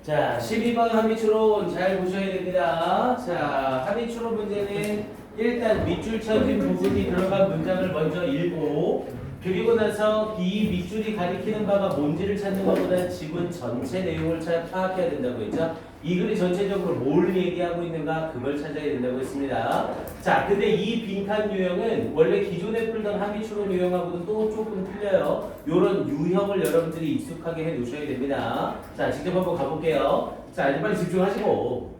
자, 12번 합의추론 잘 보셔야 됩니다. 자, 합의추론 문제는 일단 밑줄 쳐진 부분이 들어간 문장을 먼저 읽고 그리고 나서 이 밑줄이 가리키는 바가 뭔지를 찾는 것보다 지문 전체 내용을 잘 파악해야 된다고 했죠. 이 글이 전체적으로 뭘 얘기하고 있는가 그걸 찾아야 된다고 했습니다. 자, 근데 이 빈칸 유형은 원래 기존에 풀던 합의추론 유형하고도 또 조금 틀려요. 요런 유형을 여러분들이 익숙하게 해 놓으셔야 됩니다. 자, 직접 한번 가볼게요. 자, 이제 빨리 집중하시고.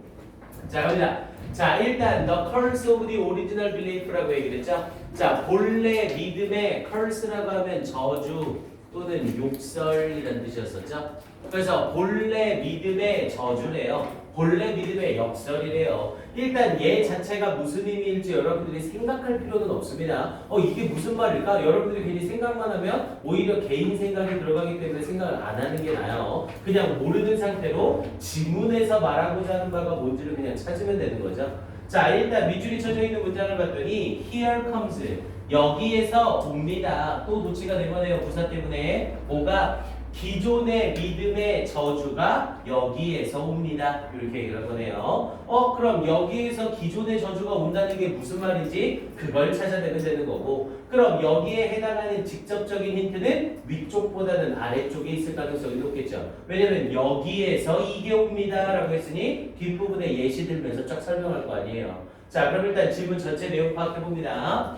자, 갑니다. 자, 일단 the curse of the original belief라고 얘기를 했죠. 자, 본래 믿음의 curse라고 하면 저주 또는 욕설이라는 뜻이었었죠. 그래서 본래 믿음의 저주래요. 본래 믿음의 역설이래요. 일단 얘 자체가 무슨 의미일지 여러분들이 생각할 필요는 없습니다. 이게 무슨 말일까? 여러분들이 괜히 생각만 하면 오히려 개인 생각이 들어가기 때문에 생각을 안 하는 게 나아요. 그냥 모르는 상태로 지문에서 말하고자 하는 바가 뭔지를 그냥 찾으면 되는 거죠. 자, 일단 밑줄이 쳐져 있는 문장을 봤더니 here comes 여기에서 옵니다. 또 도치가 되거네요. 부사 때문에 뭐가 기존의 믿음의 저주가 여기에서 옵니다. 이렇게 얘기를 하거네요. 그럼 여기에서 기존의 저주가 온다는 게 무슨 말인지 그걸 찾아내면 되는 거고, 그럼 여기에 해당하는 직접적인 힌트는 위쪽보다는 아래쪽에 있을 가능성이 높겠죠. 왜냐면 여기에서 이게 옵니다 라고 했으니 뒷부분에 예시 들면서 쫙 설명할 거 아니에요. 자, 그럼 일단 지문 전체 내용 파악해 봅니다.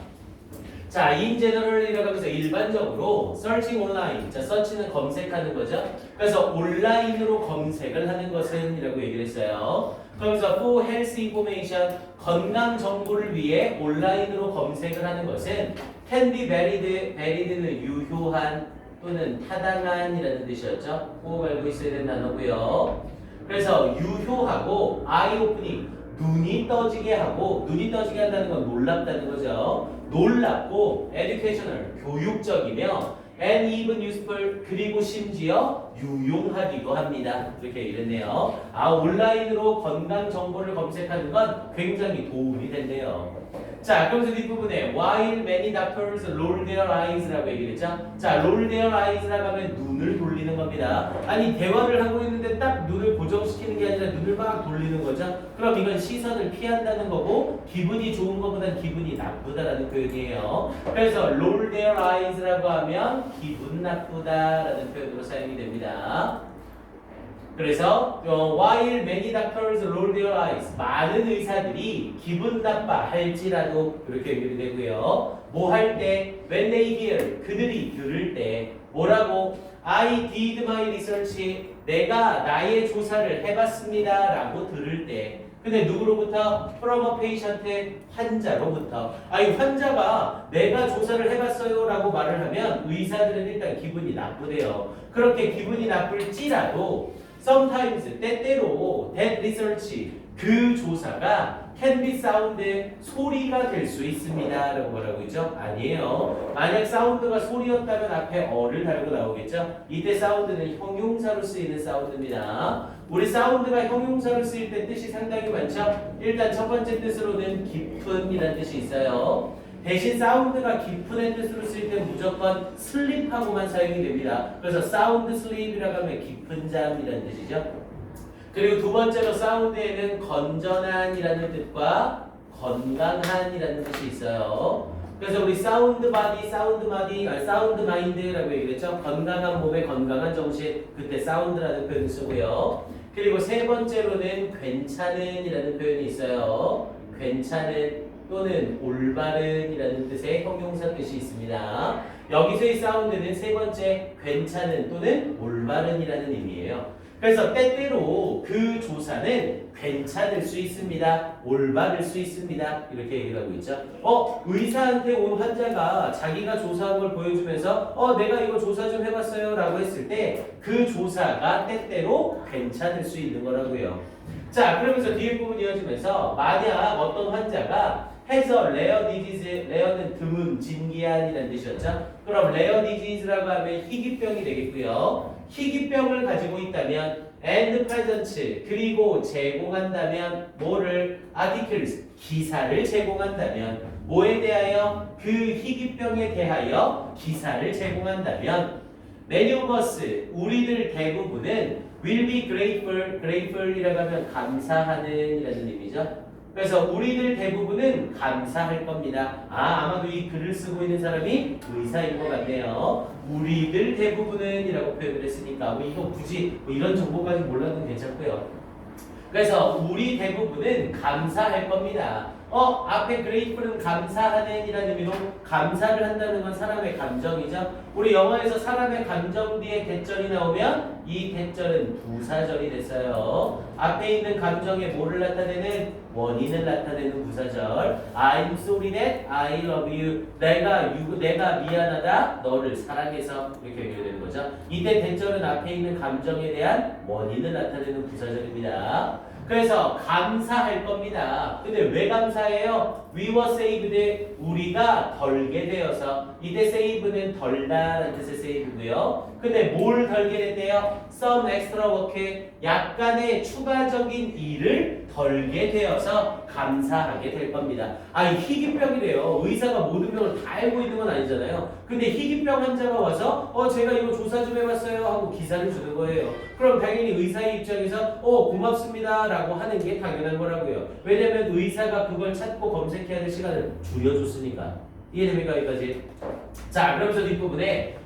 자, in general이라고 하면서 일반적으로 searching online. 자, search는 검색하는 거죠. 그래서 온라인으로 검색을 하는 것은 이라고 얘기를 했어요. 그러면서 for health information, 건강 정보를 위해 온라인으로 검색을 하는 것은 can be valid, valid는 유효한 또는 타당한이라는 뜻이었죠. 꼭 알고 있어야 되는 단어고요. 그래서 유효하고 eye opening, 눈이 떠지게 하고, 눈이 떠지게 한다는 건 놀랍다는 거죠. 놀랍고 educational, 교육적이며 and even useful, 그리고 심지어 유용하기도 합니다. 이렇게 얘기했네요. 온라인으로 건강 정보를 검색하는 건 굉장히 도움이 된대요. 자, 그러면서 뒷부분에 while many doctors roll their eyes라고 얘기했죠. 자, roll their eyes라고 하면 눈을 돌리는 겁니다. 아니, 대화를 하고 있는데 딱 눈을 고정시키는 게 아니라 눈을 막 돌리는 거죠. 그럼 이건 시선을 피한다는 거고 기분이 좋은 것보단 기분이 나쁘다라는 표현이에요. 그래서 roll their eyes라고 하면 기분 나쁘다라는 표현으로 사용이 됩니다. 그래서 while many doctors roll their eyes, 많은 의사들이 기분 나빠할지라도 이렇게 얘기를 되고요. 뭐 할 때? when they hear, 그들이 들을 때 뭐라고? I did my research, 내가 나의 조사를 해봤습니다 라고 들을 때, 근데 누구로부터? from a patient, 환자로부터. 환자가 내가 조사를 해봤어요 라고 말을 하면 의사들은 일단 기분이 나쁘대요. 그렇게 기분이 나쁠지라도 sometimes, 때때로 that research, 그 조사가 can be sound, 소리가 될 수 있습니다 라고 뭐라고 있죠? 아니에요. 만약 사운드가 소리였다면 앞에 어를 달고 나오겠죠? 이때 사운드는 형용사로 쓰이는 사운드입니다. 우리 사운드가 형용사로 쓰일 때 뜻이 상당히 많죠? 일단 첫 번째 뜻으로는 깊은 이라는 뜻이 있어요. 대신 사운드가 깊은의 뜻으로 쓸 때 무조건 슬립하고만 사용이 됩니다. 그래서 사운드 슬립이라고 하면 깊은 잠이라는 뜻이죠. 그리고 두 번째로 사운드에는 건전한이라는 뜻과 건강한이라는 뜻이 있어요. 그래서 우리 사운드 바디, 사운드 마인드라고 얘기했죠. 건강한 몸에 건강한 정신, 그때 사운드라는 표현을 쓰고요. 그리고 세 번째로는 괜찮은이라는 표현이 있어요. 괜찮은 또는 올바른이라는 뜻의 형용사 뜻이 있습니다. 여기서의 사운드는 세 번째 괜찮은 또는 올바른이라는 의미예요. 그래서 때때로 그 조사는 괜찮을 수 있습니다. 올바를 수 있습니다. 이렇게 얘기를 하고 있죠. 의사한테 온 환자가 자기가 조사한 걸 보여주면서 내가 이거 조사 좀 해봤어요 라고 했을 때 그 조사가 때때로 괜찮을 수 있는 거라고요. 자, 그러면서 뒤에 부분 이어지면서 만약 어떤 환자가 해서 레어 디지즈, 레어는 드문, 진기한이라는 뜻이었죠. 그럼 레어 디지즈라고 하면 희귀병이 되겠고요. 희귀병을 가지고 있다면 and presents, 그리고 제공한다면 뭐를? articles, 기사를 제공한다면 뭐에 대하여? 그 희귀병에 대하여 기사를 제공한다면 many of us, 우리들 대부분은 will be grateful. grateful이라고 하면 감사하는 이라는 의미죠. 그래서 우리들 대부분은 감사할 겁니다. 아마도 이 글을 쓰고 있는 사람이 의사인 것 같네요. 우리들 대부분은 이라고 표현을 했으니까 뭐 이거 굳이 뭐 이런 정보까지 몰라도 괜찮고요. 그래서 우리 대부분은 감사할 겁니다. 앞에 grateful은 감사하는 이라는 의미로 감사를 한다는 건 사람의 감정이죠. 우리 영어에서 사람의 감정 뒤에 대절이 나오면 이 대절은 부사절이 됐어요. 앞에 있는 감정에 뭐를 나타내는? 원인을 나타내는 부사절. I'm sorry that I love you. 내가 미안하다. 너를 사랑해서 이렇게 연결되는 거죠. 이때 대절은 앞에 있는 감정에 대한 원인을 나타내는 부사절입니다. 그래서 감사할 겁니다. 근데 왜 감사해요? We were saved. 우리가 덜게 되어서. 이때 save는 덜다라는 뜻의 save고요. 근데 뭘 덜게 됐대요? Some extra work. 약간의 추가적인 일을 덜게 되어서 감사하게 될 겁니다. 희귀병이래요. 의사가 모든 병을 다 알고 있는 건 아니잖아요. 근데 희귀병 환자가 와서 제가 이거 조사 좀 해봤어요 하고 기사를 주는 거예요. 그럼 당연히 의사의 입장에서 고맙습니다 라고 하는 게 당연한 거라고요. 왜냐면 의사가 그걸 찾고 검색해야 될 시간을 줄여줬으니까. 이해됩니까 여기까지? 자, 그러면서 뒷부분에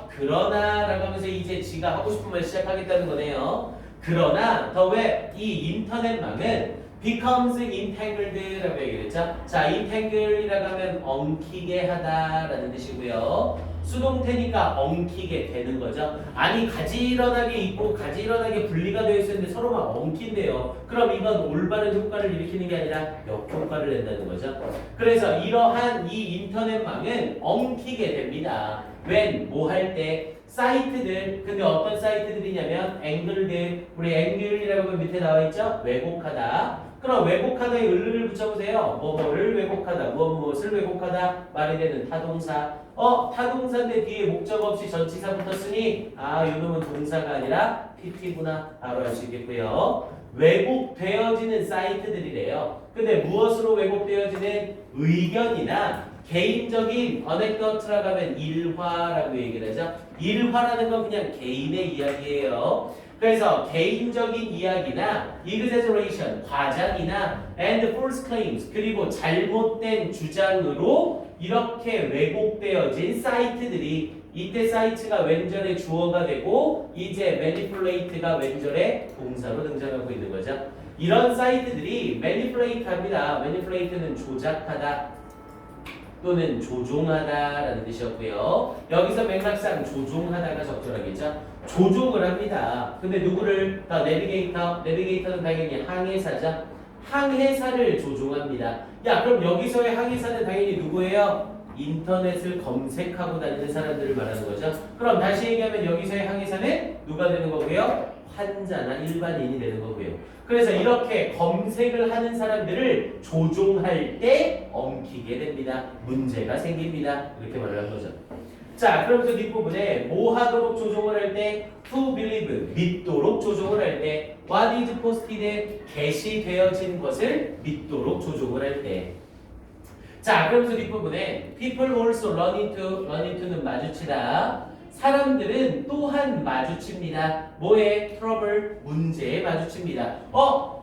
그러나 라고 하면서 이제 지가 하고 싶은 말 시작하겠다는 거네요. 그러나 더 왜 이 인터넷망은 becomes entangled 라고 얘기했죠. 자, entangle이라고 하면 엉키게 하다라는 뜻이고요. 수동태니까 엉키게 되는 거죠. 아니 가지런하게 있고 가지런하게 분리가 되어 있었는데 서로 막 엉킨대요. 그럼 이건 올바른 효과를 일으키는 게 아니라 역효과를 낸다는 거죠. 그래서 이러한 이 인터넷망은 엉키게 됩니다. when 뭐 할 때 사이트들, 근데 어떤 사이트들이냐면 앵글들, 우리 앵글이라고 하면 밑에 나와 있죠? 왜곡하다. 그럼 왜곡하다에 을을 붙여보세요. 뭐뭐를 왜곡하다, 무엇을 왜곡하다 말이 되는 타동사. 타동사인데 뒤에 목적 없이 전치사 붙었으니 이놈은 동사가 아니라 PP구나 바로 알 수 있겠고요. 왜곡되어지는 사이트들이래요. 근데 무엇으로 왜곡되어지는? 의견이나 개인적인 어넥도트라고 하면 일화라고 얘기를 하죠. 일화라는 건 그냥 개인의 이야기예요. 그래서 개인적인 이야기나 exaggeration, 과장이나 and false claims, 그리고 잘못된 주장으로 이렇게 왜곡되어진 사이트들이 이때 사이트가 왼절에 주어가 되고 이제 manipulate가 왼절에 동사로 등장하고 있는 거죠. 이런 사이트들이 manipulate 합니다. manipulate는 조작하다 또는 조종하다라는 뜻이었고요. 여기서 맥락상 조종하다가 적절하겠죠. 조종을 합니다. 근데 누구를? 내비게이터는 당연히 항해사죠. 항해사를 조종합니다. 야, 그럼 여기서의 항해사는 당연히 누구예요? 인터넷을 검색하고 다니는 사람들을 말하는 거죠. 그럼 다시 얘기하면 여기서의 항해사는 누가 되는 거고요? 환자나 일반인이 되는 거고요. 그래서 이렇게 검색을 하는 사람들을 조종할 때 엉키게 됩니다. 문제가 생깁니다. 이렇게 말을 한 거죠. 자, 그러면서 뒷부분에 뭐 하도록 조종을 할 때? to believe, 믿도록 조종을 할 때. what is posted, 게시되어진 것을 믿도록 조종을 할 때. 자, 그러면서 뒷부분에 people also run into는 마주치다. 사람들은 또한 마주칩니다. 뭐에? 트러블, 문제에 마주칩니다.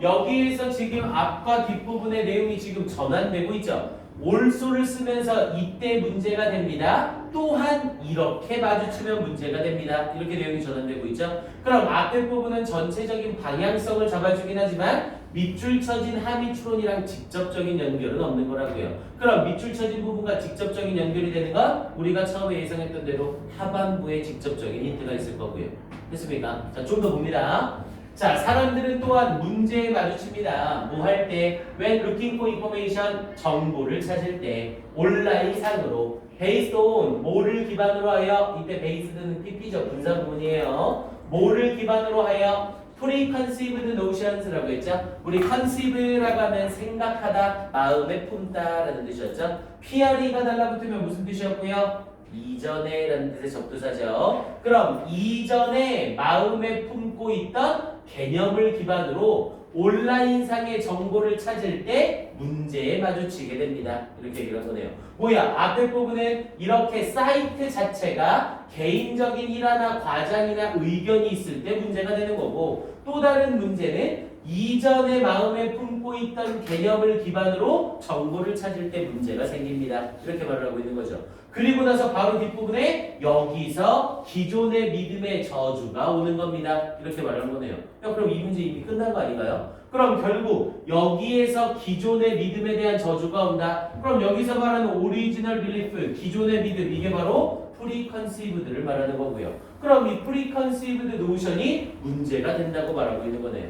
여기에서 지금 앞과 뒷부분의 내용이 지금 전환되고 있죠. also를 쓰면서 이때 문제가 됩니다. 또한 이렇게 마주치면 문제가 됩니다. 이렇게 내용이 전환되고 있죠. 그럼 앞에 부분은 전체적인 방향성을 잡아주긴 하지만 밑줄 쳐진 하위 추론이랑 직접적인 연결은 없는 거라고요. 그럼 밑줄 쳐진 부분과 직접적인 연결이 되는 건 우리가 처음에 예상했던 대로 하반부에 직접적인 힌트가 있을 거고요. 됐습니까? 자, 좀 더 봅니다. 자, 사람들은 또한 문제에 마주칩니다. 뭐 할 때? When looking for information, 정보를 찾을 때 온라인상으로 based on, 뭐를 기반으로 하여? 이때 based는 PP죠. 분사 부분이에요. 뭐를 기반으로 하여? preconceived notions라고 했죠. 우리 conceive라고 하면 생각하다, 마음에 품다라는 뜻이었죠. PRE가 달라붙으면 무슨 뜻이었고요? 이전에 라는 뜻의 접두사죠. 그럼 이전에 마음에 품고 있던 개념을 기반으로 온라인상의 정보를 찾을 때 문제에 마주치게 됩니다. 이렇게 얘기를 한 거네요. 뭐야? 앞에 부분은 이렇게 사이트 자체가 개인적인 일화나 과장이나 의견이 있을 때 문제가 되는 거고, 또 다른 문제는 이전에 마음에 품고 있던 개념을 기반으로 정보를 찾을 때 문제가 생깁니다. 이렇게 말을 하고 있는 거죠. 그리고 나서 바로 뒷부분에 여기서 기존의 믿음의 저주가 오는 겁니다. 이렇게 말하는 거네요. 그럼 이 문제 이미 끝난 거 아닌가요? 그럼 결국 여기에서 기존의 믿음에 대한 저주가 온다. 그럼 여기서 말하는 오리지널 빌리프, 기존의 믿음, 이게 바로 프리컨시브드를 말하는 거고요. 그럼 이 프리컨시브드 노션이 문제가 된다고 말하고 있는 거네요.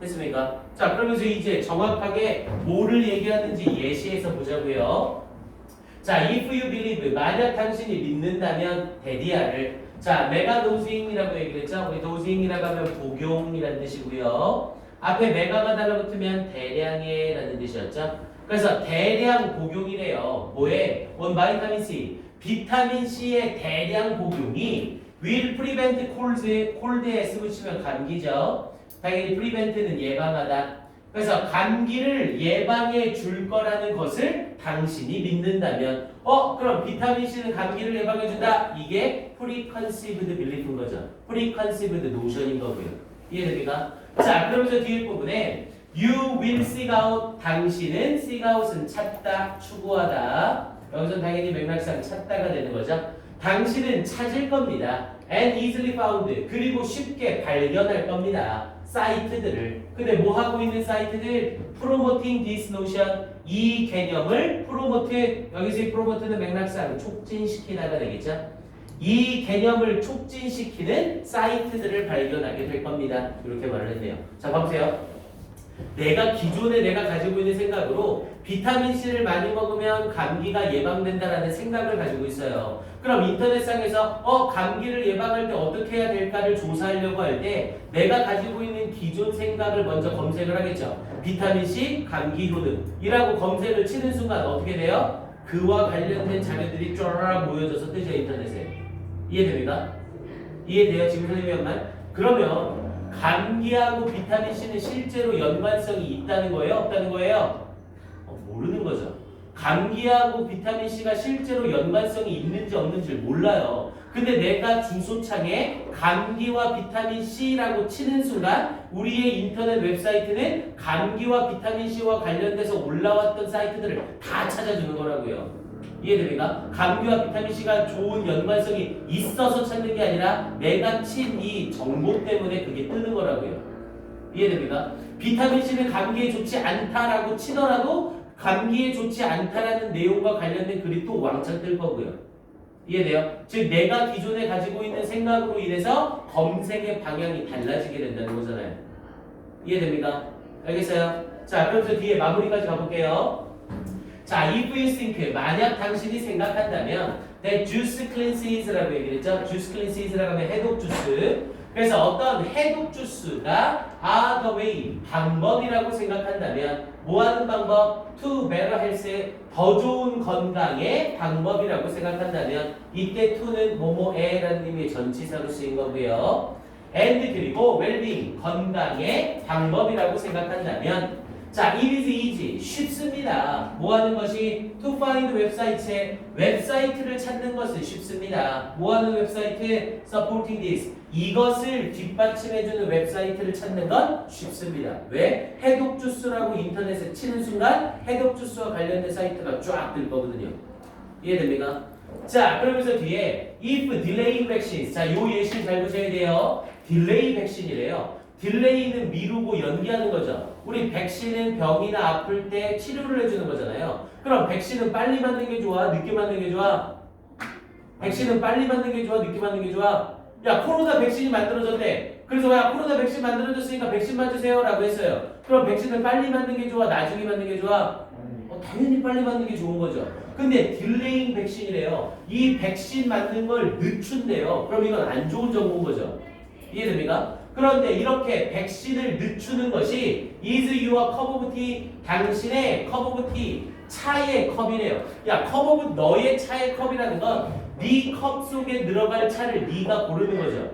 됐습니까? 자, 그러면서 이제 정확하게 뭐를 얘기하는지 예시해서 보자고요. 자, if you believe, 만약 당신이 믿는다면 데디아를, 자, 메가도징이라고 얘기를 했죠. 우리 도징이라고 하면 복용이라는 뜻이고요. 앞에 메가가 달라붙으면 대량의 라는 뜻이었죠. 그래서 대량 복용이래요. 뭐에? 원 바이타민 C. 비타민 C의 대량 복용이 will prevent cold에 S 붙이면 감기죠. 당연히 prevent는 예방하다. 그래서 감기를 예방해 줄 거라는 것을 당신이 믿는다면, 그럼 비타민 C는 감기를 예방해 준다. 이게 preconceived belief인 거죠. preconceived notion인 거고요. 이해됩니까? 자, 그러면서 뒤에 부분에 you will seek out, 당신은 seek out은 찾다, 추구하다. 여기서 당연히 맥락상 찾다가 되는 거죠. 당신은 찾을 겁니다. and easily found, 그리고 쉽게 발견할 겁니다. 사이트들을. 근데 뭐 하고 있는 사이트들? promoting this notion, 이 개념을 promote, 여기서 이 promote는 맥락상 촉진시키다가 되겠죠. 이 개념을 촉진시키는 사이트들을 발견하게 될 겁니다. 이렇게 말을 했네요. 자, 봐보세요. 기존에 내가 가지고 있는 생각으로 비타민C를 많이 먹으면 감기가 예방된다라는 생각을 가지고 있어요. 그럼 인터넷상에서 감기를 예방할 때 어떻게 해야 될까를 조사하려고 할 때 내가 가지고 있는 기존 생각을 먼저 검색을 하겠죠. 비타민C 감기 효능이라고 검색을 치는 순간 어떻게 돼요? 그와 관련된 자료들이 쫙 모여져서 뜨죠, 인터넷에. 이해됩니까? 이해돼요? 지금 선생님의 말? 그러면 감기하고 비타민C는 실제로 연관성이 있다는 거예요? 없다는 거예요? 모르는 거죠. 감기하고 비타민C가 실제로 연관성이 있는지 없는지를 몰라요. 근데 내가 주소창에 감기와 비타민C라고 치는 순간 우리의 인터넷 웹사이트는 감기와 비타민C와 관련돼서 올라왔던 사이트들을 다 찾아주는 거라고요. 이해됩니까? 감기와 비타민C가 좋은 연관성이 있어서 찾는 게 아니라 내가 친 이 정보 때문에 그게 뜨는 거라고요. 이해됩니까? 비타민C는 감기에 좋지 않다라고 치더라도 감기에 좋지 않다라는 내용과 관련된 글이 또 왕창 뜰 거고요. 이해돼요? 즉 내가 기존에 가지고 있는 생각으로 인해서 검색의 방향이 달라지게 된다는 거잖아요. 이해됩니까? 알겠어요? 자, 그러면서 뒤에 마무리까지 가볼게요. 자, if you think, 만약 당신이 생각한다면 that juice cleanses라고 얘기를 했죠. juice cleanses라고 하면 해독 주스. 그래서 어떤 해독 주스가 are the way, 방법이라고 생각한다면 뭐 하는 방법? to better health, 더 좋은 건강의 방법이라고 생각한다면 이때 to는 뭐뭐에라는 의미의 전치사로 쓰인 거고요. and 그리고 well-being, 건강의 방법이라고 생각한다면 자, it is easy, 쉽습니다. 뭐 하는 것이? to find 웹사이트를 찾는 것은 쉽습니다. 뭐 하는 웹사이트? supporting this, 이것을 뒷받침해주는 웹사이트를 찾는 건 쉽습니다. 왜? 해독 주스라고 인터넷에 치는 순간 해독 주스와 관련된 사이트가 쫙 뜰 거거든요. 이해됩니까? 자, 그러면서 뒤에 if delaying vaccines, 자, 요 예시를 잘 보셔야 돼요. delay vaccine이래요. 딜레이는 미루고 연기하는 거죠. 우리 백신은 병이나 아플 때 치료를 해주는 거잖아요. 그럼 백신은 빨리 맞는 게 좋아? 늦게 맞는 게 좋아? 백신은 빨리 맞는 게 좋아? 늦게 맞는 게 좋아? 야, 코로나 백신이 만들어졌대. 그래서 야, 코로나 백신 만들어졌으니까 백신 맞으세요 라고 했어요. 그럼 백신을 빨리 맞는 게 좋아? 나중에 맞는 게 좋아? 당연히 빨리 맞는 게 좋은 거죠. 근데 딜레잉 백신이래요. 이 백신 맞는 걸 늦춘대요. 그럼 이건 안 좋은 정보인 거죠. 이해됩니까? 그런데 이렇게 백신을 늦추는 것이 is your cup of tea, 당신의 cup of tea, 차의 컵이래요. 야, cup of 너의 차의 컵이라는 건 네 컵 속에 들어갈 차를 네가 고르는 거죠.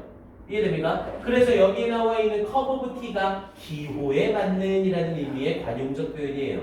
이해됩니까? 그래서 여기에 나와 있는 커브 오브 t가 기호에 맞는 이라는 의미의 관용적 표현이에요.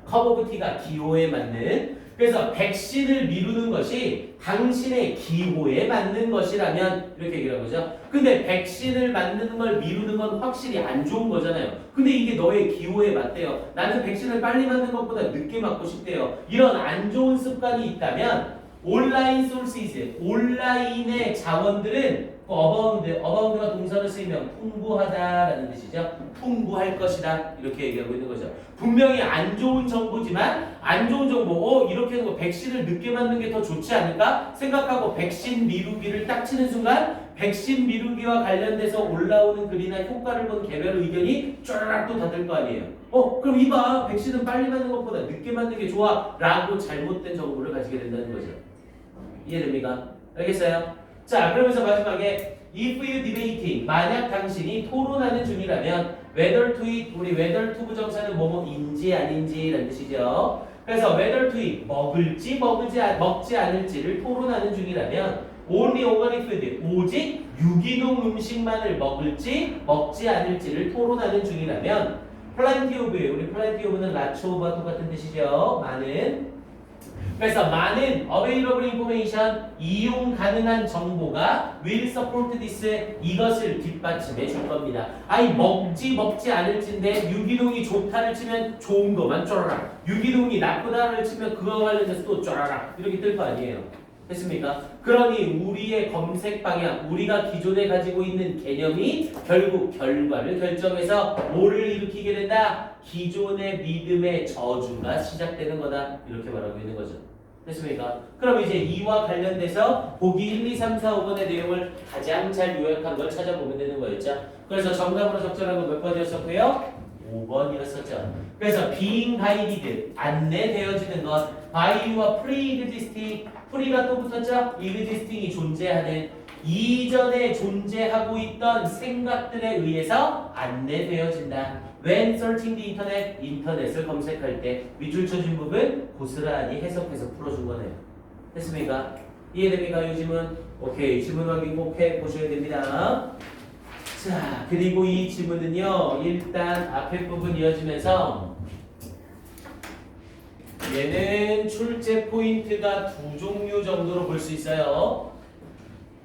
커브 오브 t가 기호에 맞는. 그래서 백신을 미루는 것이 당신의 기호에 맞는 것이라면 이렇게 얘기를 한 거죠. 근데 백신을 맞는 걸 미루는 건 확실히 안 좋은 거잖아요. 근데 이게 너의 기호에 맞대요. 나는 백신을 빨리 맞는 것보다 늦게 맞고 싶대요. 이런 안 좋은 습관이 있다면 온라인 소시스, 온라인의 자원들은 어바운드가 동사로 쓰이면 풍부하다라는 뜻이죠. 풍부할 것이다 이렇게 얘기하고 있는 거죠. 분명히 안 좋은 정보지만 안 좋은 정보, 이렇게 해서 백신을 늦게 맞는 게 더 좋지 않을까 생각하고 백신 미루기를 딱 치는 순간 백신 미루기와 관련돼서 올라오는 글이나 효과를 본 개별 의견이 쫙 또 닫을 거 아니에요. 그럼 이봐, 백신은 빨리 맞는 것보다 늦게 맞는 게 좋아 라고 잘못된 정보를 가지게 된다는 거죠. 이해됩니까? 알겠어요? 자, 그러면서 마지막에 if you debating, 만약 당신이 토론하는 중이라면 whether to eat, 우리 whether to 부정사는 뭐뭐인지 아닌지라는 뜻이죠. 그래서 whether to eat, 먹지 않을지를 토론하는 중이라면 only organic food, 오직 유기농 음식만을 먹지 않을지를 토론하는 중이라면 plenty of, 우리 plenty of는 lots of와 똑같은 뜻이죠. 많은. 그래서 많은 available information, 이용 가능한 정보가 will support this, 이것을 뒷받침해 줄 겁니다. 아니 먹지 않을진데 유기농이 좋다를 치면 좋은 것만 쪼라락, 유기농이 나쁘다를 치면 그거 관련해서 또 쪼라락 이렇게 뜰 거 아니에요. 됐습니까? 그러니 우리의 검색 방향, 우리가 기존에 가지고 있는 개념이 결국 결과를 결정해서 뭐를 일으키게 된다? 기존의 믿음의 저주가 시작되는 거다. 이렇게 말하고 있는 거죠. 됐습니까? 그럼 이제 이와 관련돼서 보기 1, 2, 3, 4, 5번의 내용을 가장 잘 요약한 걸 찾아보면 되는 거였죠. 그래서 정답으로 적절한 건 몇 번이었었고요? 5번이었었죠. 그래서 being guided, 안내되어지는 것, by와 pre-existing, pre가 또 붙었죠? existing이 존재하는, 이전에 존재하고 있던 생각들에 의해서 안내되어진다. When searching the internet, 인터넷을 검색할 때 밑줄 쳐준 부분 고스란히 해석해서 풀어준 거네요. 됐습니까? 이해됩니까? 이 지문? 오케이, 지문 확인 꼭 해보셔야 됩니다. 자, 그리고 이 지문은요, 일단 앞에 부분 이어지면서 얘는 출제 포인트가 두 종류 정도로 볼 수 있어요.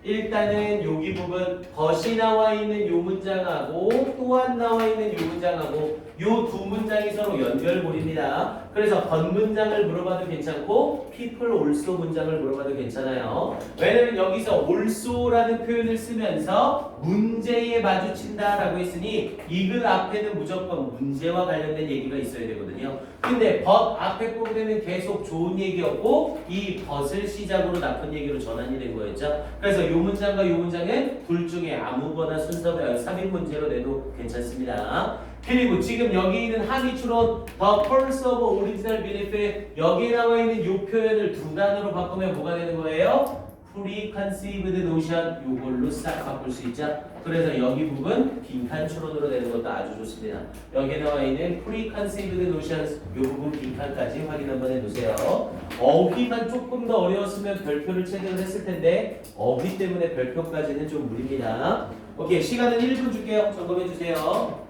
일단은 여기 부분 벗이 나와 있는 요 문장하고 또한 나와 있는 요 문장하고 요 두 문장이 서로 연결고리입니다. 그래서 번 문장을 물어봐도 괜찮고 people also 문장을 물어봐도 괜찮아요. 왜냐면 여기서 also라는 표현을 쓰면서 문제에 마주친다라고 했으니 이 글 앞에는 무조건 문제와 관련된 얘기가 있어야 되거든요. 근데 but 앞에 부분에는 계속 좋은 얘기였고 이 but을 시작으로 나쁜 얘기로 전환이 된 거였죠. 그래서 요 문장과 요 문장은 둘 중에 아무거나 순서대로 3인 문제로 내도 괜찮습니다. 그리고 지금 여기 있는 한이 추론 the purpose of original benefit, 여기에 나와 있는 요 표현을 두 단어로 바꾸면 뭐가 되는 거예요? preconceived notion, 요걸로 싹 바꿀 수 있죠. 그래서 여기 부분 빈칸 추론으로 되는 것도 아주 좋습니다. 여기에 나와 있는 preconceived notions, 요 부분 빈칸까지 확인 한번 해두세요. 어휘만 조금 더 어려웠으면 별표를 체크를 했을 텐데 어휘 때문에 별표까지는 좀 무리입니다. 오케이, 시간은 1분 줄게요. 점검해 주세요.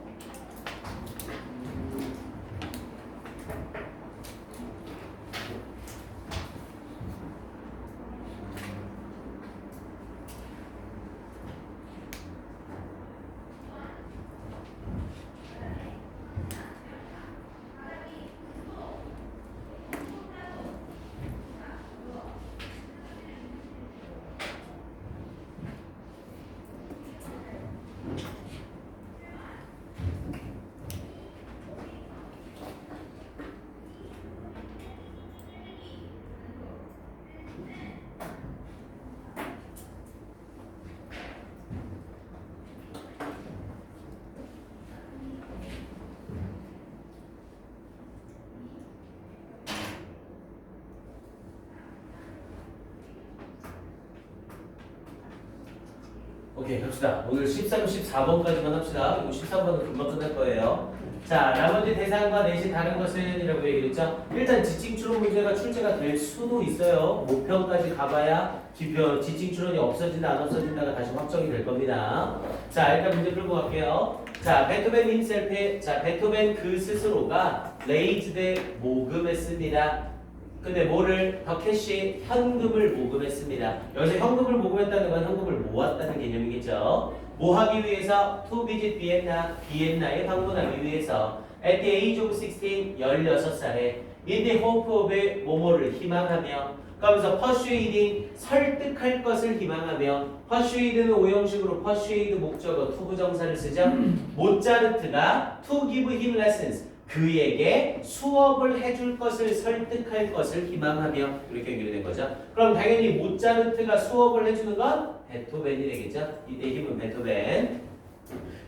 오케이, 갑시다. 오늘 13, 14번까지만 합시다. 그리고 13번은 금방 끝날 거예요. 자, 나머지 대상과 넷이 다른 것은 이라고 얘기를 했죠. 일단 지칭 추론 문제가 출제가 될 수도 있어요. 목표까지 가봐야 지칭 추론이 없어진다 안 없어진다가 다시 확정이 될 겁니다. 자, 일단 문제 풀고 갈게요. 자, 베토벤 himself, 자, 베토벤 그 스스로가 레이즈드 모금했습니다. 근데 뭐를 더 캐시 현금을 모금했습니다. 여기서 현금을 모금했다는 건 현금을 모았다는 개념이겠죠. 뭐 하기 위해서? To visit Vienna, 비엔나에 방문하기 위해서 at the age of 16, 16살에 in the hope of 뭐뭐를 희망하며 그러면서 persuading, 설득할 것을 희망하며 persuade는 오형식으로 persuade 목적어 to 부정사를 쓰죠. 모차르트가 to give him lessons, 그에게 수업을 해줄 것을 설득할 것을 희망하며 이렇게 연결된 거죠. 그럼 당연히 모차르트가 수업을 해주는 건 베토벤이 되겠죠. 이때 힘은 베토벤.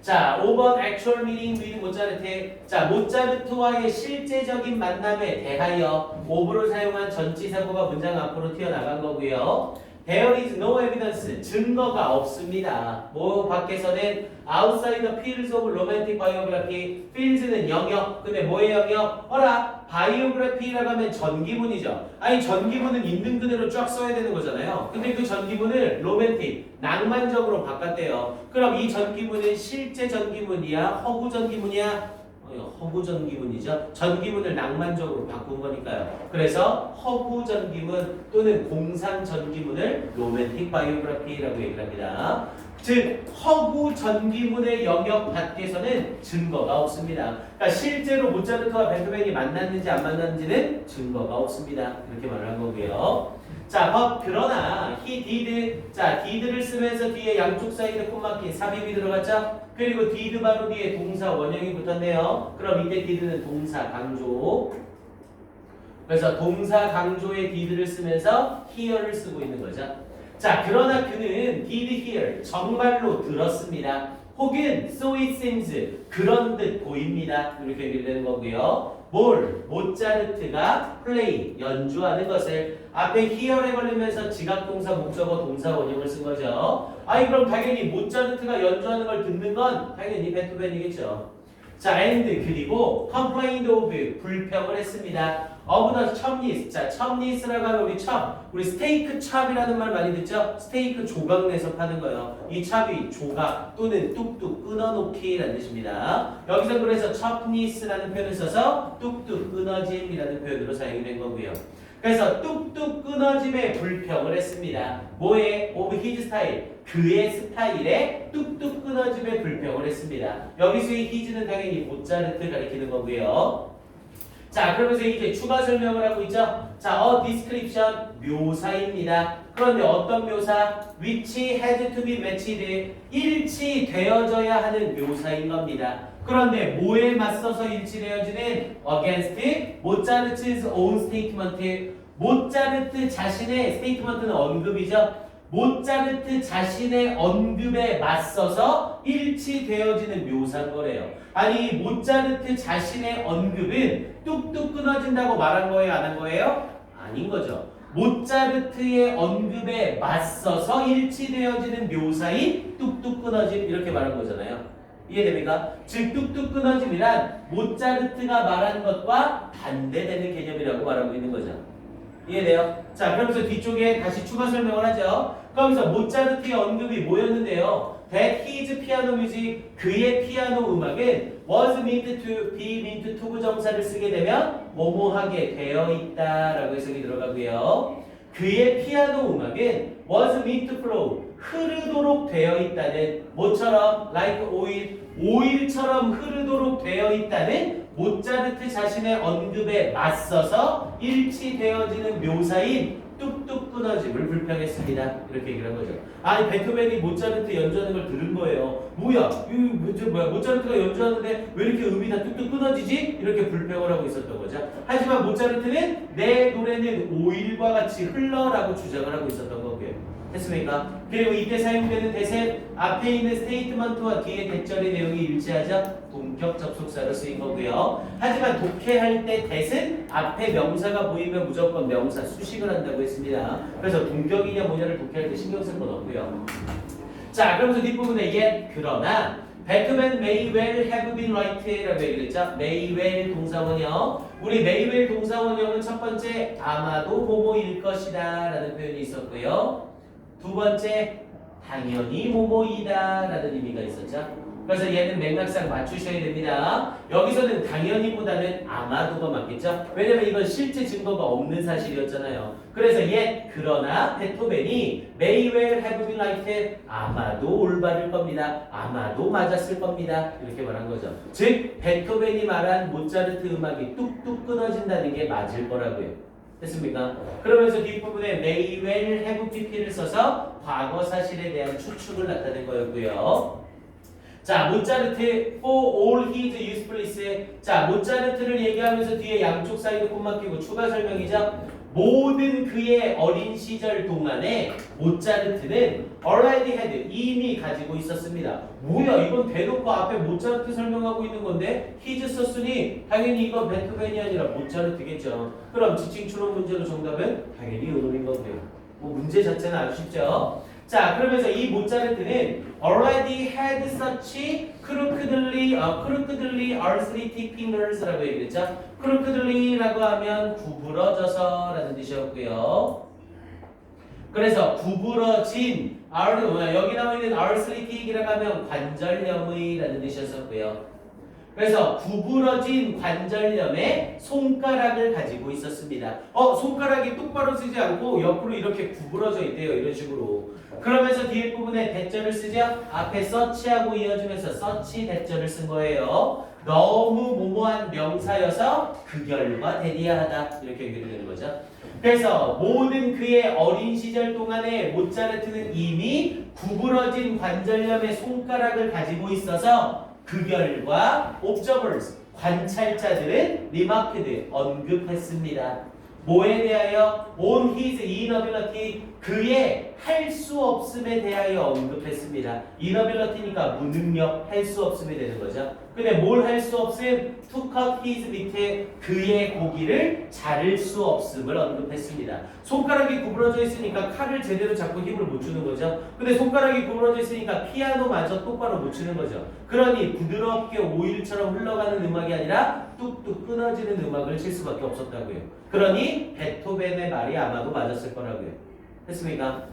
자, 5번 actual meeting with 모차르트. 자, 모차르트와의 실제적인 만남에 대하여 오브를 사용한 전치사구가 문장 앞으로 튀어나간 거고요. There is no evidence. 증거가 없습니다. 뭐 밖에서는 outside the fields of romantic biography. fields는 영역. 근데 뭐의 영역? 어라, biography라고 하면 전기문이죠. 아니 전기문은 있는 그대로 쫙 써야 되는 거잖아요. 근데 그 전기문을 romantic, 낭만적으로 바꿨대요. 그럼 이 전기문은 실제 전기문이야? 허구 전기문이야? 허구 전기문이죠. 전기문을 낭만적으로 바꾼 거니까요. 그래서 허구 전기문 또는 공상 전기문을 로맨틱 바이오그래피라고 얘기를 합니다. 즉 허구 전기문의 영역 밖에서는 증거가 없습니다. 그러니까 실제로 모차르트와 베토벤이 만났는지 안 만났는지는 증거가 없습니다. 이렇게 말을 한 거고요. 자, 그러나 he did, 자, did를 쓰면서 뒤에 양쪽 사이드 콤마키 삽입이 들어갔죠? 그리고 did 바로 뒤에 동사 원형이 붙었네요. 그럼 이때 did는 동사 강조. 그래서 동사 강조의 did를 쓰면서 hear를 쓰고 있는 거죠. 자, 그러나 그는 did hear, 정말로 들었습니다. 혹은 so it seems, 그런 듯 보입니다. 이렇게 연결되는 거고요. 뭘? 모차르트가 play, 연주하는 것을 앞에 hear에 걸리면서 지각동사, 목적어, 동사 원형을 쓴 거죠. 아니 그럼 당연히 모차르트가 연주하는 걸 듣는 건 당연히 베토벤이겠죠. 자, and 그리고 complained of, 불평을 했습니다. of the chopness. 자, chopness라고 하면 우리 스테이크 찹이라는 말 많이 듣죠? 스테이크 조각 내서 파는 거예요. 이 찹이 조각 또는 뚝뚝 끊어놓기라는 뜻입니다. 여기서 그래서 chopness라는 표현을 써서 뚝뚝 끊어짐이라는 표현으로 사용이 된 거고요. 그래서 뚝뚝 끊어짐에 불평을 했습니다. 뭐에? of his style. 그의 스타일에 뚝뚝 끊어짐에 불평을 했습니다. 여기서의 his는 당연히 모차르트 가리키는 거고요. 자, 그러면서 이제 추가 설명을 하고 있죠. 자, a description, 묘사입니다. 그런데 어떤 묘사? which had to be matched, 일치되어져야 하는 묘사인 겁니다. 그런데 뭐에 맞서서 일치되어지는 against 모차르트's own statement, 모차르트 자신의 스테이트먼트는 언급이죠. 모차르트 자신의 언급에 맞서서 일치되어지는 묘사인 거래요. 아니 모차르트 자신의 언급은 뚝뚝 끊어진다고 말한 거예요? 안 한 거예요? 아닌 거죠. 모차르트의 언급에 맞서서 일치되어지는 묘사인 뚝뚝 끊어짐 이렇게 말한 거잖아요. 이해됩니까? 즉 뚝뚝 끊어짐이란 모차르트가 말한 것과 반대되는 개념이라고 말하고 있는 거죠. 이해돼요? 자, 그러면서 뒤쪽에 다시 추가 설명을 하죠. 그러면서 모차르트의 언급이 뭐였는데요? That his piano music, 그의 피아노 음악은 was meant to be meant to 부정사를 쓰게 되면 뭐뭐하게 되어 있다라고 해석이 들어가고요. 그의 피아노 음악은 was meant to flow, 흐르도록 되어 있다는 뭐처럼? like oil, 오일처럼 흐르도록 되어 있다는 모차르트 자신의 언급에 맞서서 일치되어지는 묘사인 뚝뚝 끊어짐을 불평했습니다. 이렇게 얘기를 한 거죠. 아니 베토벤이 모차르트 연주하는 걸 들은 거예요. 뭐야? 모차르트가 연주하는데 왜 이렇게 음이 다 뚝뚝 끊어지지? 이렇게 불평을 하고 있었던 거죠. 하지만 모차르트는 내 노래는 오일과 같이 흘러라고 주장을 하고 있었던 거고요. 됐습니까? 그리고 이때 사용되는 대세 앞에 있는 스테이트먼트와 뒤에 대절의 내용이 일치하죠? 동격 접속사로 쓰인 거고요. 하지만 독해할 때 대신 앞에 명사가 보이면 무조건 명사 수식을 한다고 했습니다. 그래서 동격이냐 뭐냐를 독해할 때 신경 쓸 건 없고요. 자, 그러면서 뒷부분에 yet, 그러나 베토벤 may well have been right라고 얘기를 했죠. may well 동사원형. 우리 may well 동사원형은 첫 번째 아마도 뭐뭐일 것이다 라는 표현이 있었고요. 두 번째 당연히 뭐뭐이다 라는 의미가 있었죠. 그래서 얘는 맥락상 맞추셔야 됩니다. 여기서는 당연히보다는 아마도가 맞겠죠. 왜냐면 이건 실제 증거가 없는 사실이었잖아요. 그래서 그러나 베토벤이 may well have been right 아마도 올바를 겁니다. 아마도 맞았을 겁니다. 이렇게 말한 거죠. 즉 베토벤이 말한 모차르트 음악이 뚝뚝 끊어진다는 게 맞을 거라고요. 됐습니까? 그러면서 뒷부분에 may well have pp를 써서 과거 사실에 대한 추측을 나타낸 거였고요. 자, 모차르트 for all his usefulness. 자, 모차르트를 얘기하면서 뒤에 양쪽 사이드 콤마 끼고 추가 설명이죠. 모든 그의 어린 시절 동안에 모차르트는 already had 이미 가지고 있었습니다. 뭐야 이건 대놓고 앞에 모차르트 설명하고 있는 건데 his 썼으니 당연히 이건 베토벤이 아니라 모차르트겠죠. 그럼 지칭 추론 문제로 정답은 당연히 이놈인 거고요. 뭐 문제 자체는 아주 쉽죠. 자, 그러면서 이 모차르트는 already had such crookedly arthritic fingers라고 얘기했죠. crookedly라고 하면 구부러져서라는 뜻이었고요. 그래서 구부러진 여기 나와 있는 arthritic이라고 하면 관절염의라는 뜻이었었고요. 그래서 구부러진 관절염에 손가락을 가지고 있었습니다. 손가락이 똑바로 쓰지 않고 옆으로 이렇게 구부러져 있대요. 이런 식으로. 그러면서 뒤에 부분에 대절을 쓰죠. 앞에 서치하고 이어주면서 서치 대절을 쓴 거예요. 너무 모모한 명사여서 극열과 대리하다 이렇게 연결되는 거죠. 그래서 모든 그의 어린 시절 동안에 모차르트는 이미 구부러진 관절염의 손가락을 가지고 있어서 극열과 observers 관찰자들은 remarked 언급했습니다. 뭐에 대하여? on his inability 그의 할 수 없음에 대하여 언급했습니다. inability니까 무능력, 할 수 없음이 되는 거죠. 근데 뭘 할 수 없음? to cut his 밑에 그의 고기를 자를 수 없음을 언급했습니다. 손가락이 구부러져 있으니까 칼을 제대로 잡고 힘을 못 주는 거죠. 근데 손가락이 구부러져 있으니까 피아노마저 똑바로 못 치는 거죠. 그러니 부드럽게 오일처럼 흘러가는 음악이 아니라 뚝뚝 끊어지는 음악을 칠 수밖에 없었다고요. 그러니 베토벤의 말이 아마도 맞았을 거라고요. 됐습니까?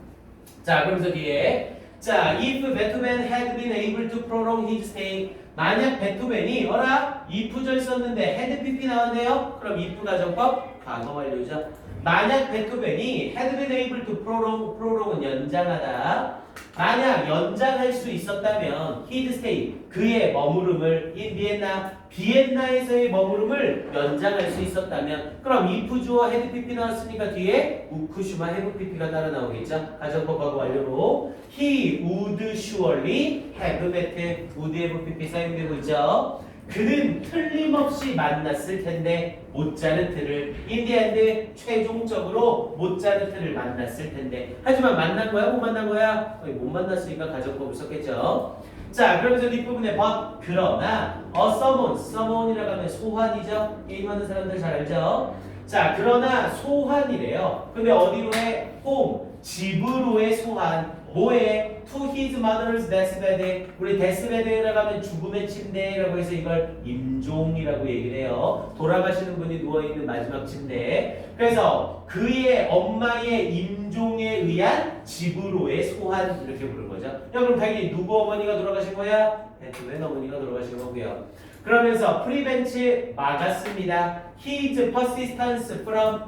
자, 그러면서 뒤에 자, if Beethoven had been able to prolong his stay 만약 베토벤이 if절 썼는데 had pp 나왔네요. 그럼 if 가정법 과거 완료죠. 만약 베토벤이 had been able to prolong은 연장하다. 만약 연장할 수 있었다면 his stay 그의 머무름을 in 비엔나에서의 머무름을 연장할 수 있었다면 그럼 if 주어 had pp 나왔으니까 뒤에 우쿠슈마 have pp가 따라 나오겠죠. 가정법하고 완료로 he would surely have met would have pp 사용되고 있죠. 그는 틀림없이 만났을 텐데 모차르트를 인디언드 최종적으로 모차르트를 만났을 텐데 하지만 만난 거야? 못 만난 거야? 못 만났으니까 가정법을 썼겠죠. 자, 그러면서 뒷부분에 but 그러나 summon이라고 하면 소환이죠. 게임하는 사람들 잘 알죠. 자, 그러나 소환이래요. 근데 어디로 해? home 집으로의 소환. 뭐에? To his mother's deathbed. 우리 deathbed라고 하면 죽음의 침대라고 해서 이걸 임종이라고 얘기를 해요. 돌아가시는 분이 누워있는 마지막 침대. 그래서 그의 엄마의 임종에 의한 집으로의 소환 이렇게 부른 거죠. 야, 그럼 당연히 누구 어머니가 돌아가신 거야? 베토벤 어머니가 돌아가신 거고요. 그러면서 prevent 막았습니다. His persistence from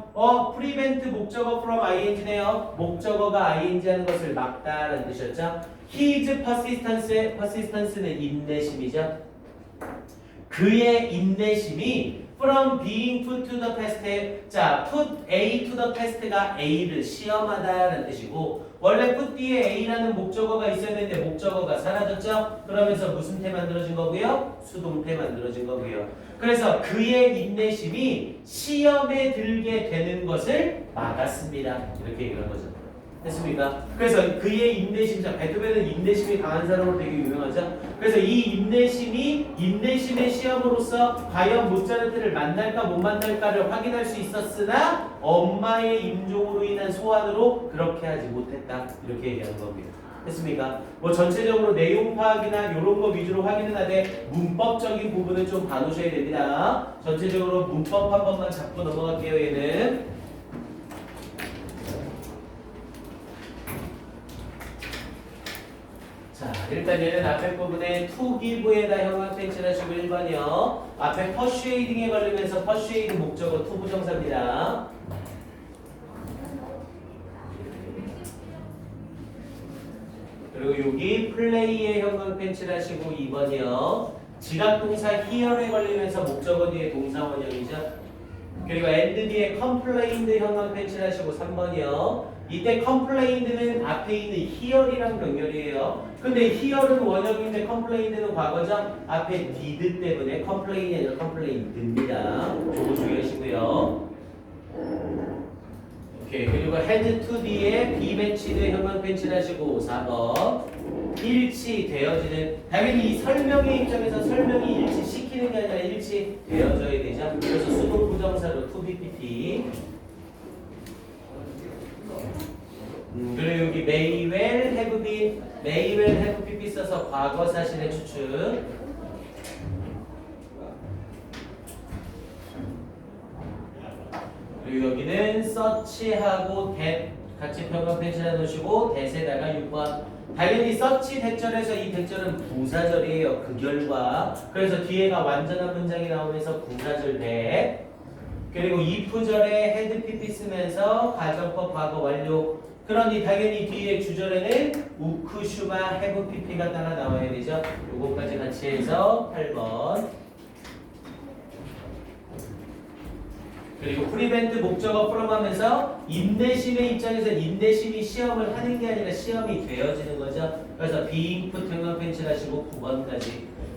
prevent 목적어 from ing네요. 목적어가 ing 하는 것을 막다라는 뜻이었죠. His persistance는 인내심이죠. 그의 인내심이 from being put to the test. 자, put A to the test가 A를 시험하다라는 뜻이고 원래 put 뒤에 A라는 목적어가 있어야 되는데 목적어가 사라졌죠? 그러면서 무슨 태 만들어진 거고요? 수동태 만들어진 거고요. 그래서 그의 인내심이 시험에 들게 되는 것을 막았습니다. 이렇게 얘기한 거죠. 됐습니까? 그래서 그의 인내심, 베토벤은 인내심이 강한 사람으로 되게 유명하죠. 그래서 이 인내심의 시험으로서 과연 모차르트를 만날까 못 만날까를 확인할 수 있었으나 엄마의 임종으로 인한 소환으로 그렇게 하지 못했다. 이렇게 얘기하는 겁니다. 했습니까? 뭐 전체적으로 내용 파악이나 이런 거 위주로 확인은 하되 문법적인 부분은 좀 봐놓으셔야 됩니다. 전체적으로 문법 한 번만 잡고 넘어갈게요. 얘는 자, 일단 얘는 앞에 부분에 to give에다 형광 펜칠하시고 1번이요. 앞에 persuading에 걸리면서 persuade 목적어 to 부정사입니다. 그리고 여기 play에 형광 펜칠하시고 2번이요. 지각동사 here에 걸리면서 목적어 뒤에 동사 원형이죠. 그리고 and 뒤에 complained 형광 펜칠하시고 3번이요. 이때 complained는 앞에 있는 here이랑 연결이에요. 근데 here는 원형인데 complained는 과거죠. 앞에 did 때문에 complain이 아니라 complained입니다. 조금 주의하시고요. 오케이. 그리고 had to 뒤에 be matched 형광 펜칠하시고 4번. 일치되어지는, 당연히 이 설명의 입장에서 설명이 일치시키는 게 아니라 일치되어져야 되죠. 그래서 수동 부정사로 to be pt. 그리고 여기 may well have been, may well have pp 써서 과거 사실의 추측. 그리고 여기는 search하고 that 같이 평가 펜실해 놓으시고 that에다가 6번. 당연히 search 대절에서 이 대절은 부사절이에요. 그 결과. 그래서 뒤에가 완전한 문장이 나오면서 부사절 that. 그리고 if절에 had pp 쓰면서 가정법 과거 완료. 그러니 당연히 뒤에 주절에는 우크슈마 have pp가 따라 나와야 되죠. 요거까지 같이 해서 8번. 그리고 프리벤트 목적어 프롬하면서 인내심의 입장에서 인내심이 시험을 하는 게 아니라 시험이 되어지는 거죠. 그래서 being put 형광 펜칠하시고 9번까지.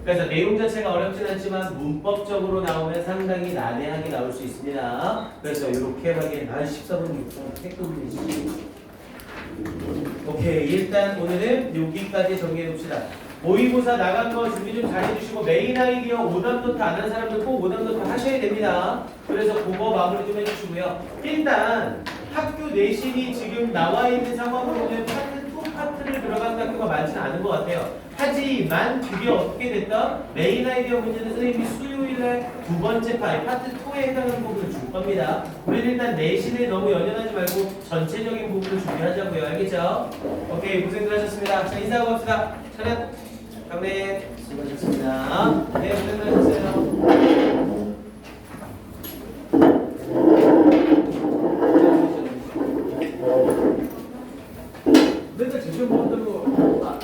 그래서 내용 자체가 어렵진 않지만 문법적으로 나오면 상당히 난해하게 나올 수 있습니다. 그래서 이렇게 하기엔 한 14분 6분 태급이지. 오케이, 일단 오늘은 여기까지 정리해 봅시다. 모의고사 나간 거 준비 좀 잘 해주시고 메인 아이디어 오답노트 안 한 사람들 꼭 오답노트 하셔야 됩니다. 그래서 그거 마무리 좀 해주시고요. 일단 학교 내신이 지금 나와 있는 상황으로는 파트 2 파트를 들어간 학교가 많지는 않은 것 같아요. 하지만 그게 어떻게 됐다? 메인 아이디어 문제는 선생님이 수요일에 두 번째 파트 2에 해당하는 부분을 줄 겁니다. 우리는 일단 내신에 너무 연연하지 말고 전체적인 부분을 준비하자고요. 알겠죠? 오케이, 고생들 하셨습니다. 자, 인사하고 갑시다. 차렷. 강민 수고하셨습니다. 네, 고생들 하셨어요. 맨날 제시험 먹었던 거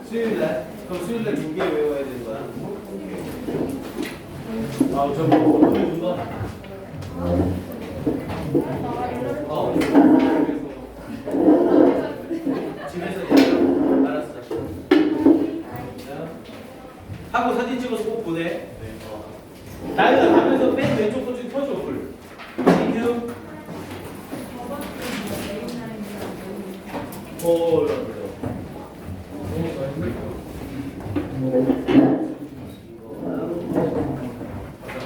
수요일날? 그럼 수요일날 2개 외워야 되는 거야? 아, 저 뭐, 오늘 준 거? 집에서 알았어. 하고 사진 찍어서 꼭 보내. 나연아 가면서 맨 왼쪽 거 좀 켜줘. 불. 땡큐.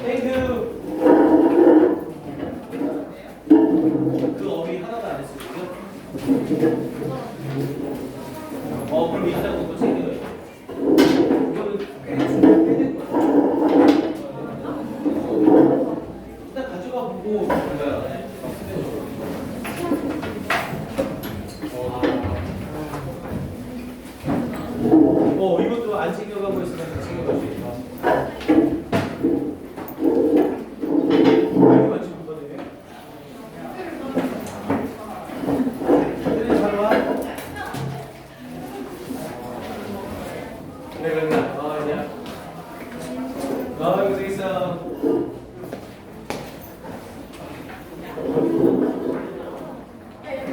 땡큐. 그 어휘 하나도 안 했어 지금? 그럼 이따가 그거 챙겨요. 이거는 꽤 준비될 거야. 일단 가져가 보고 이것도 안 챙겨가고 있으면 챙겨갈 수 있어.